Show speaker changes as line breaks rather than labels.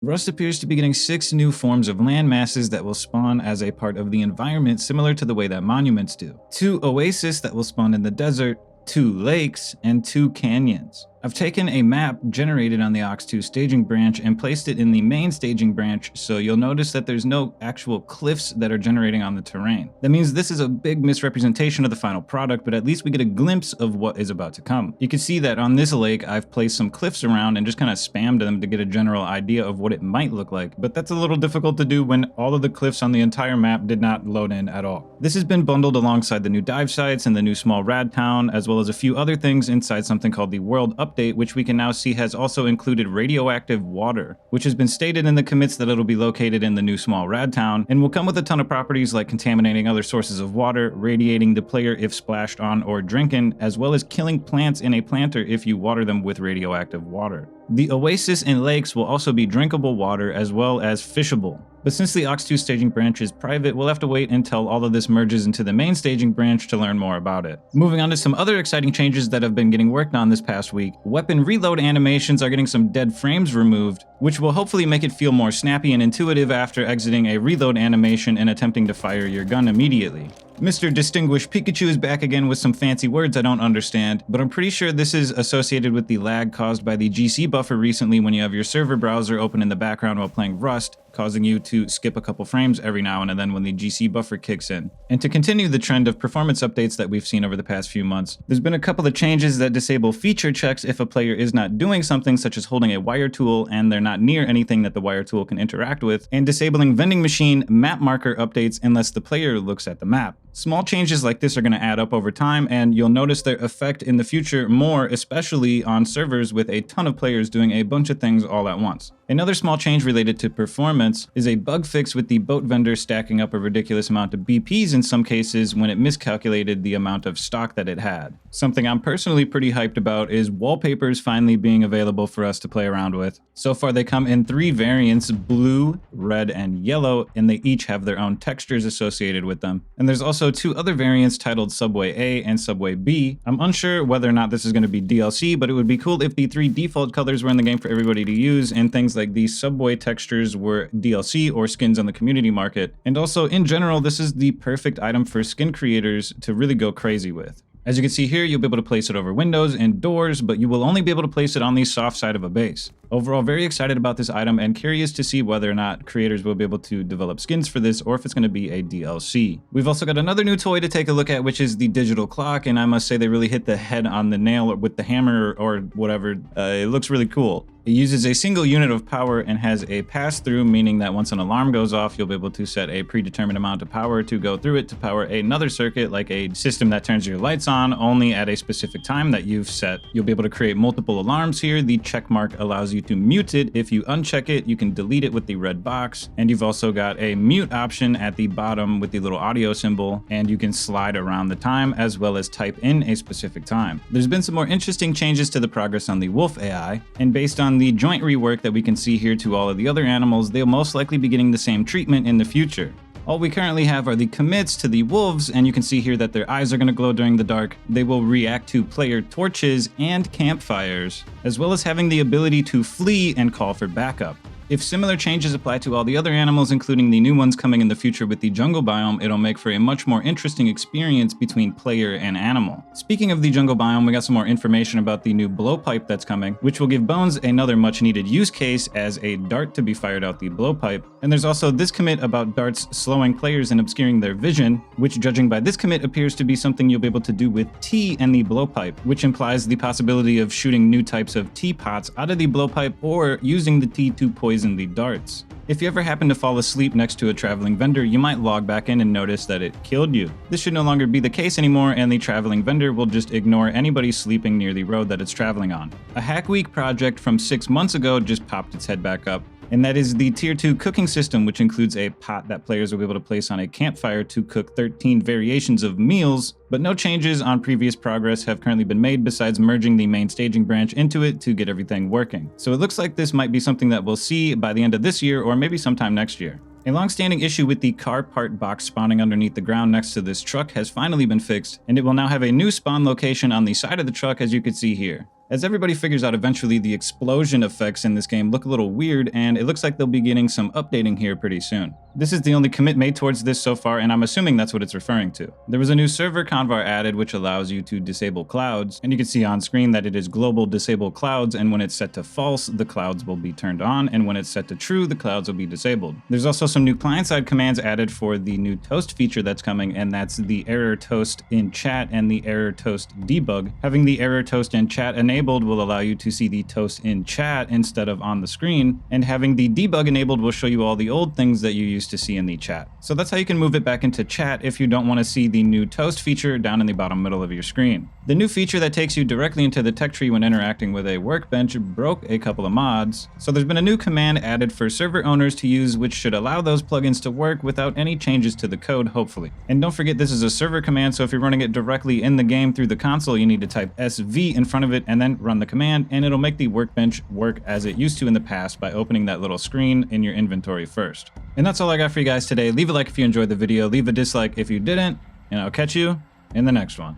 Rust appears to be getting 6 new forms of land masses that will spawn as a part of the environment, similar to the way that monuments do. 2 oases that will spawn in the desert, 2 lakes, and 2 canyons. I've taken a map generated on the Ox2 staging branch and placed it in the main staging branch, so you'll notice that there's no actual cliffs that are generating on the terrain. That means this is a big misrepresentation of the final product, but at least we get a glimpse of what is about to come. You can see that on this lake, I've placed some cliffs around and just kind of spammed them to get a general idea of what it might look like, but that's a little difficult to do when all of the cliffs on the entire map did not load in at all. This has been bundled alongside the new dive sites and the new small rad town, as well as a few other things inside something called the World Update, which we can now see has also included radioactive water, which has been stated in the commits that it'll be located in the new small rad town, and will come with a ton of properties like contaminating other sources of water, radiating the player if splashed on or drinking, as well as killing plants in a planter if you water them with radioactive water. The oasis and lakes will also be drinkable water as well as fishable. But since the Ox2 staging branch is private, we'll have to wait until all of this merges into the main staging branch to learn more about it. Moving on to some other exciting changes that have been getting worked on this past week, weapon reload animations are getting some dead frames removed, which will hopefully make it feel more snappy and intuitive after exiting a reload animation and attempting to fire your gun immediately. Mr. Distinguished Pikachu is back again with some fancy words I don't understand, but I'm pretty sure this is associated with the lag caused by the GC buffer recently when you have your server browser open in the background while playing Rust, causing you to skip a couple frames every now and then when the GC buffer kicks in. And to continue the trend of performance updates that we've seen over the past few months, there's been a couple of changes that disable feature checks if a player is not doing something such as holding a wire tool and they're not near anything that the wire tool can interact with, and disabling vending machine map marker updates unless the player looks at the map. Small changes like this are going to add up over time, and you'll notice their effect in the future more, especially on servers with a ton of players doing a bunch of things all at once. Another small change related to performance is a bug fix with the boat vendor stacking up a ridiculous amount of BPs in some cases when it miscalculated the amount of stock that it had. Something I'm personally pretty hyped about is wallpapers finally being available for us to play around with. So far they come in 3 variants, blue, red, and yellow, and they each have their own textures associated with them. And there's also 2 other variants titled Subway A and Subway B. I'm unsure whether or not this is going to be DLC, but it would be cool if the 3 default colors were in the game for everybody to use, and things like the Subway textures were DLC or skins on the community market. And also, in general, this is the perfect item for skin creators to really go crazy with. As you can see here, you'll be able to place it over windows and doors, but you will only be able to place it on the soft side of a base. Overall, very excited about this item and curious to see whether or not creators will be able to develop skins for this or if it's going to be a DLC. We've also got another new toy to take a look at, which is the digital clock, and I must say they really hit the head on the nail with the hammer or whatever. It looks really cool. It uses a single unit of power and has a pass-through, meaning that once an alarm goes off, you'll be able to set a predetermined amount of power to go through it to power another circuit, like a system that turns your lights on only at a specific time that you've set. You'll be able to create multiple alarms here. The check mark allows you to mute it. If you uncheck it, you can delete it with the red box. And you've also got a mute option at the bottom with the little audio symbol, and you can slide around the time as well as type in a specific time. There's been some more interesting changes to the progress on the wolf AI, and based on the joint rework that we can see here to all of the other animals, they'll most likely be getting the same treatment in the future. All we currently have are the commits to the wolves, and you can see here that their eyes are going to glow during the dark. They will react to player torches and campfires, as well as having the ability to flee and call for backup. If similar changes apply to all the other animals, including the new ones coming in the future with the jungle biome, it'll make for a much more interesting experience between player and animal. Speaking of the jungle biome, we got some more information about the new blowpipe that's coming, which will give Bones another much needed use case as a dart to be fired out the blowpipe. And there's also this commit about darts slowing players and obscuring their vision, which judging by this commit appears to be something you'll be able to do with tea and the blowpipe, which implies the possibility of shooting new types of teapots out of the blowpipe or using the tea to poison the darts. If you ever happen to fall asleep next to a traveling vendor, you might log back in and notice that it killed you. This should no longer be the case anymore, and the traveling vendor will just ignore anybody sleeping near the road that it's traveling on. A Hack Week project from 6 months ago just popped its head back up, and that is the Tier 2 cooking system, which includes a pot that players will be able to place on a campfire to cook 13 variations of meals, but no changes on previous progress have currently been made besides merging the main staging branch into it to get everything working. So it looks like this might be something that we'll see by the end of this year or maybe sometime next year. A long-standing issue with the car part box spawning underneath the ground next to this truck has finally been fixed, and it will now have a new spawn location on the side of the truck, as you can see here. As everybody figures out eventually, the explosion effects in this game look a little weird, and it looks like they'll be getting some updating here pretty soon. This is the only commit made towards this so far, and I'm assuming that's what it's referring to. There was a new server convar added which allows you to disable clouds, and you can see on screen that it is global disable clouds, and when it's set to false, the clouds will be turned on, and when it's set to true, the clouds will be disabled. There's also some new client-side commands added for the new toast feature that's coming, and that's the error toast in chat and the error toast debug. Having the error toast in chat enabled will allow you to see the toast in chat instead of on the screen, and having the debug enabled will show you all the old things that you used to see in the chat. So that's how you can move it back into chat if you don't want to see the new toast feature down in the bottom middle of your screen. The new feature that takes you directly into the tech tree when interacting with a workbench broke a couple of mods, so there's been a new command added for server owners to use which should allow those plugins to work without any changes to the code, hopefully. And don't forget, this is a server command, so if you're running it directly in the game through the console, you need to type SV in front of it and then run the command, and it'll make the workbench work as it used to in the past by opening that little screen in your inventory first. And that's all I got for you guys today. Leave a like if you enjoyed the video, leave a dislike if you didn't, and I'll catch you in the next one.